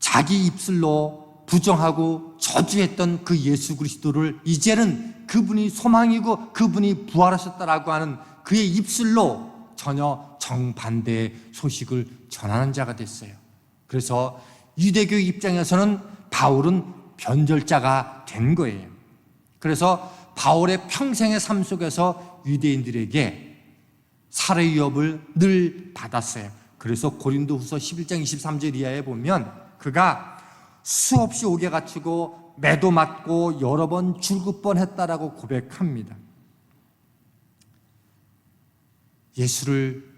자기 입술로 부정하고 저주했던 그 예수 그리스도를 이제는 그분이 소망이고 그분이 부활하셨다라고 하는 그의 입술로 전혀 정반대의 소식을 전하는 자가 됐어요. 그래서 유대교 입장에서는 바울은 변절자가 된 거예요. 그래서 바울의 평생의 삶 속에서 유대인들에게 살해 위협을 늘 받았어요. 그래서 고린도후서 11장 23절 이하에 보면 그가 수없이 옥에 갇히고 매도 맞고 여러 번 죽을 뻔했다라고 고백합니다. 예수를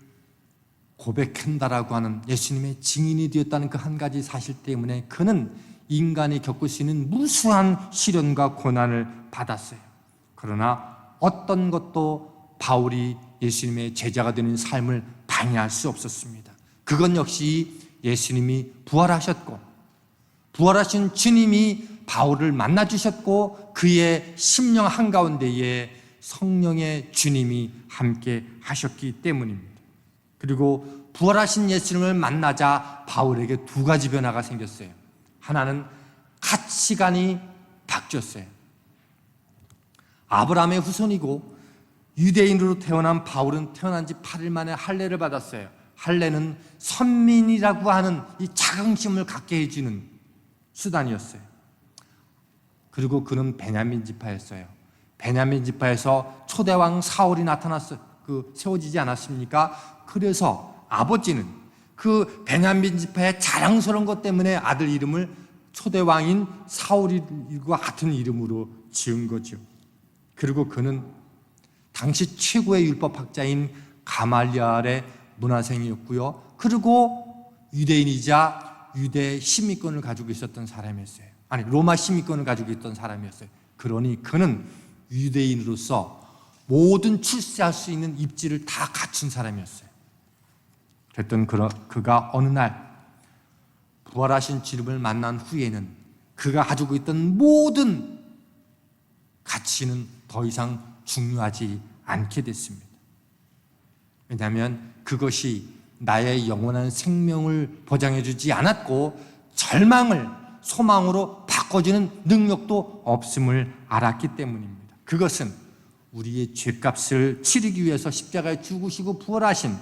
고백한다라고 하는, 예수님의 증인이 되었다는 그 한 가지 사실 때문에 그는 인간이 겪을 수 있는 무수한 시련과 고난을 받았어요. 그러나 어떤 것도 바울이 예수님의 제자가 되는 삶을 방해할 수 없었습니다. 그건 역시 예수님이 부활하셨고 부활하신 주님이 바울을 만나주셨고 그의 심령 한가운데에 성령의 주님이 함께 하셨기 때문입니다. 그리고 부활하신 예수님을 만나자 바울에게 두 가지 변화가 생겼어요. 하나는 가치관이 바뀌었어요. 아브라함의 후손이고 유대인으로 태어난 바울은 태어난 지 8일 만에 할례를 받았어요. 할례는 선민이라고 하는 이 자긍심을 갖게 해주는 수단이었어요. 그리고 그는 베냐민 지파였어요. 베냐민 지파에서 초대왕 사울이 세워지지 않았습니까? 그래서 아버지는 그 베냐민 지파의 자랑스러운 것 때문에 아들 이름을 초대왕인 사울과 같은 이름으로 지은 거죠. 그리고 그는 당시 최고의 율법학자인 가말리알의 문화생이었고요. 그리고 유대인이자 유대 시민권을 가지고 있었던 사람이었어요. 아니, 로마 시민권을 가지고 있던 사람이었어요. 그러니 그는 유대인으로서 모든 출세할 수 있는 입지를 다 갖춘 사람이었어요. 그랬던 그가 어느 날 부활하신 주님을 만난 후에는 그가 가지고 있던 모든 가치는 더 이상 중요하지 않게 됐습니다. 왜냐하면 그것이 나의 영원한 생명을 보장해주지 않았고 절망을 소망으로 바꿔주는 능력도 없음을 알았기 때문입니다. 그것은 우리의 죄값을 치르기 위해서 십자가에 죽으시고 부활하신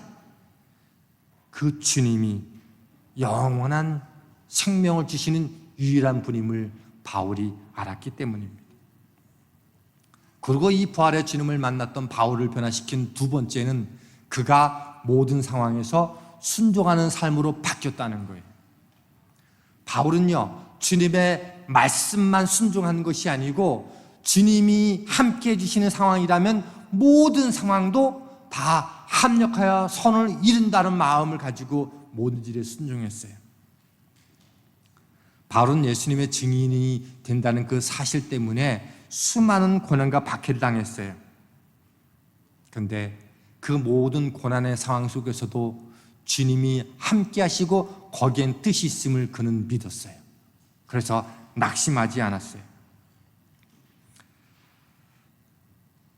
그 주님이 영원한 생명을 주시는 유일한 분임을 바울이 알았기 때문입니다. 그리고 이 부활의 주님을 만났던 바울을 변화시킨 두 번째는 그가 모든 상황에서 순종하는 삶으로 바뀌었다는 거예요. 바울은요, 주님의 말씀만 순종하는 것이 아니고 주님이 함께 해주시는 상황이라면 모든 상황도 다 합력하여 선을 이룬다는 마음을 가지고 모든 일에 순종했어요. 바울은 예수님의 증인이 된다는 그 사실 때문에 수많은 고난과 박해를 당했어요. 그런데 그 모든 고난의 상황 속에서도 주님이 함께 하시고 거기엔 뜻이 있음을 그는 믿었어요. 그래서 낙심하지 않았어요.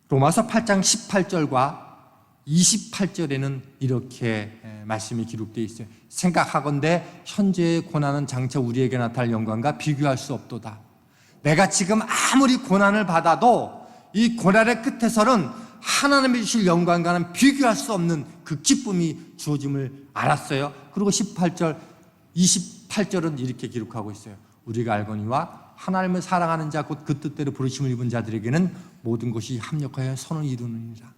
로마서 8장 18절과 28절에는 이렇게 말씀이 기록되어 있어요. 생각하건대 현재의 고난은 장차 우리에게 나타날 영광과 비교할 수 없도다. 내가 지금 아무리 고난을 받아도 이 고난의 끝에서는 하나님이 주실 영광과는 비교할 수 없는 그 기쁨이 주어짐을 알았어요. 그리고 18절, 28절은 이렇게 기록하고 있어요. 우리가 알거니와 하나님을 사랑하는 자 곧 그 뜻대로 부르심을 입은 자들에게는 모든 것이 합력하여 선을 이루느니라.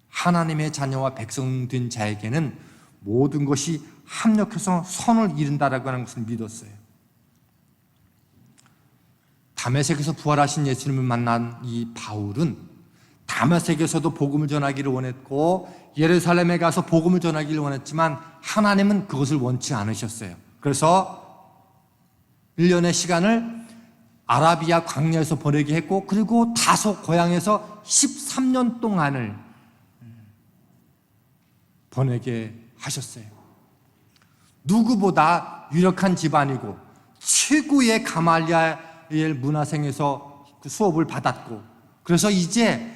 하나님의 자녀와 백성 된 자에게는 모든 것이 합력해서 선을 이룬다라고 하는 것을 믿었어요. 다메섹에서 부활하신 예수님을 만난 이 바울은 다메섹에서도 복음을 전하기를 원했고 예루살렘에 가서 복음을 전하기를 원했지만 하나님은 그것을 원치 않으셨어요. 그래서 1년의 시간을 아라비아 광야에서 보내게 했고 그리고 다소 고향에서 13년 동안을 보내게 하셨어요. 누구보다 유력한 집안이고 최고의 가말리엘 문화생에서 그 수업을 받았고 그래서 이제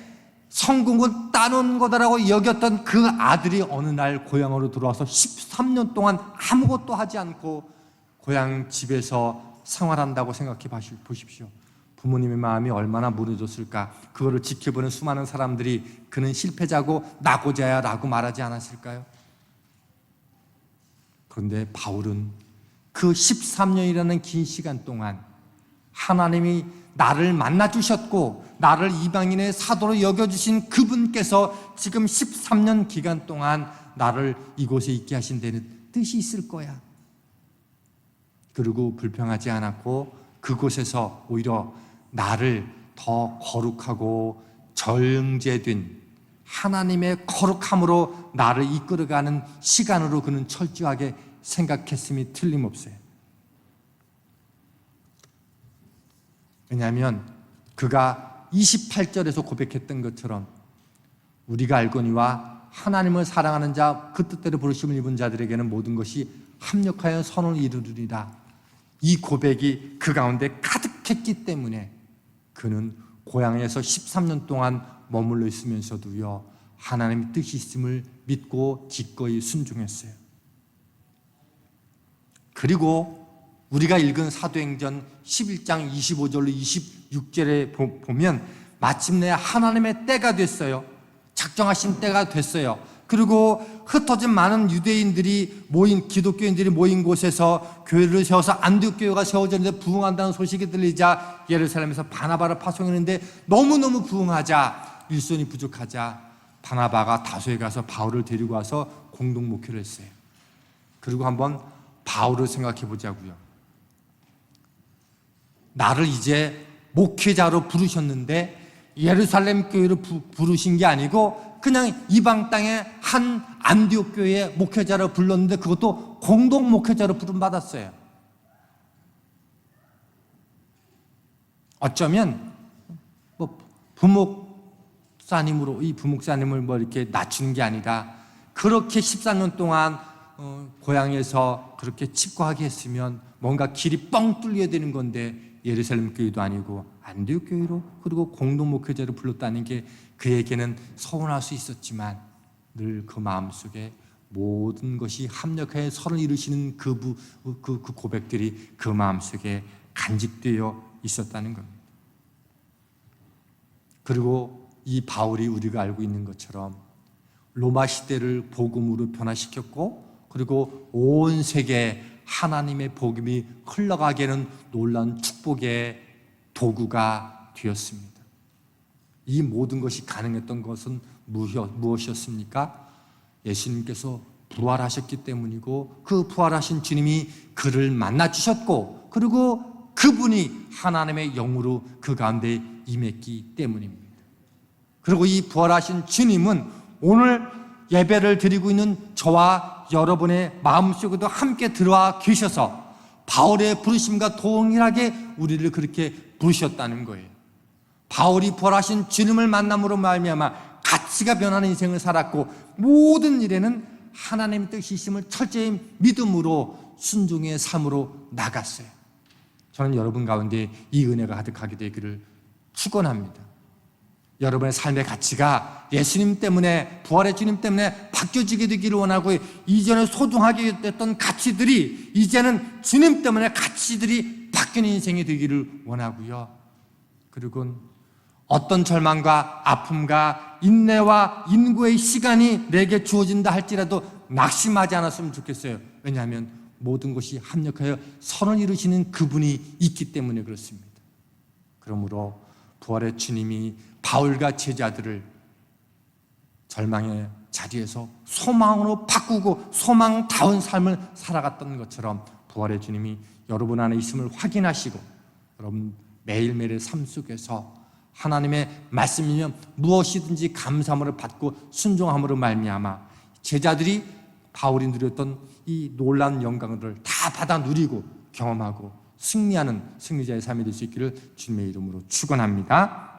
성공은 따놓은 거다라고 여겼던 그 아들이 어느 날 고향으로 들어와서 13년 동안 아무것도 하지 않고 고향 집에서 생활한다고 생각해 보십시오. 부모님의 마음이 얼마나 무너졌을까. 그거를 지켜보는 수많은 사람들이 그는 실패자고 나고자야 라고 말하지 않았을까요? 그런데 바울은 그 13년이라는 긴 시간 동안 하나님이 나를 만나주셨고 나를 이방인의 사도로 여겨주신 그분께서 지금 13년 기간 동안 나를 이곳에 있게 하신 데는 뜻이 있을 거야. 그리고 불평하지 않았고 그곳에서 오히려 나를 더 거룩하고 정제된 하나님의 거룩함으로 나를 이끌어가는 시간으로 그는 철저하게 생각했음이 틀림없어요. 왜냐하면 그가 28절에서 고백했던 것처럼 우리가 알거니와 하나님을 사랑하는 자 그 뜻대로 부르심을 입은 자들에게는 모든 것이 합력하여 선을 이루리라. 이 고백이 그 가운데 가득했기 때문에 그는 고향에서 13년 동안 머물러 있으면서도요 하나님의 뜻이 있음을 믿고 기꺼이 순종했어요. 그리고 우리가 읽은 사도행전 11장 25절로 26절에 보면 마침내 하나님의 때가 됐어요. 작정하신 때가 됐어요. 그리고 흩어진 많은 유대인들이 모인, 기독교인들이 모인 곳에서 교회를 세워서 안디옥 교회가 세워졌는데 부흥한다는 소식이 들리자 예루살렘에서 바나바를 파송했는데 너무너무 부흥하자 일손이 부족하자 바나바가 다소에 가서 바울을 데리고 와서 공동 목회를 했어요. 그리고 한번 바울을 생각해 보자고요. 나를 이제 목회자로 부르셨는데 예루살렘 교회로 부르신 게 아니고 그냥 이방 땅의 한 안디옥 교회의 목회자로 불렀는데 그것도 공동 목회자로 부름받았어요. 어쩌면 부목사님으로 이 부목사님을 이렇게 낮추는 게 아니라 그렇게 14년 동안 고향에서 그렇게 칩거하게 했으면 뭔가 길이 뻥 뚫려야 되는 건데 예루살렘 교회도 아니고 안디옥 교회로 그리고 공동 목회자로 불렀다는 게 그에게는 서운할 수 있었지만 늘 그 마음속에 모든 것이 합력하여 선을 이루시는 그 고백들이 그 마음속에 간직되어 있었다는 겁니다. 그리고 이 바울이 우리가 알고 있는 것처럼 로마 시대를 복음으로 변화시켰고 그리고 온 세계에 하나님의 복음이 흘러가게 하는 놀라운 축복의 도구가 되었습니다. 이 모든 것이 가능했던 것은 무엇이었습니까? 예수님께서 부활하셨기 때문이고 그 부활하신 주님이 그를 만나주셨고 그리고 그분이 하나님의 영으로 그 가운데 임했기 때문입니다. 그리고 이 부활하신 주님은 오늘 예배를 드리고 있는 저와 여러분의 마음속에도 함께 들어와 계셔서 바울의 부르심과 동일하게 우리를 그렇게 부르셨다는 거예요. 바울이 부활하신 주님을 만남으로 말미암아 가치가 변하는 인생을 살았고 모든 일에는 하나님의 뜻이 있음을 철저히 믿음으로 순종의 삶으로 나갔어요. 저는 여러분 가운데 이 은혜가 가득하게 되기를 축원합니다. 여러분의 삶의 가치가 예수님 때문에 부활의 주님 때문에 바뀌어지게 되기를 원하고 이전에 소중하게 됐던 가치들이 이제는 주님 때문에 가치들이 바뀌는 인생이 되기를 원하고요. 그리고 어떤 절망과 아픔과 인내와 인고의 시간이 내게 주어진다 할지라도 낙심하지 않았으면 좋겠어요. 왜냐하면 모든 것이 합력하여 선을 이루시는 그분이 있기 때문에 그렇습니다. 그러므로 부활의 주님이 바울과 제자들을 절망의 자리에서 소망으로 바꾸고 소망다운 삶을 살아갔던 것처럼 부활의 주님이 여러분 안에 있음을 확인하시고 여러분 매일매일의 삶 속에서 하나님의 말씀이면 무엇이든지 감사함으로 받고 순종함으로 말미암아 제자들이 바울이 누렸던 이 놀라운 영광을 다 받아 누리고 경험하고 승리하는 승리자의 삶이 될 수 있기를 주님의 이름으로 축원합니다.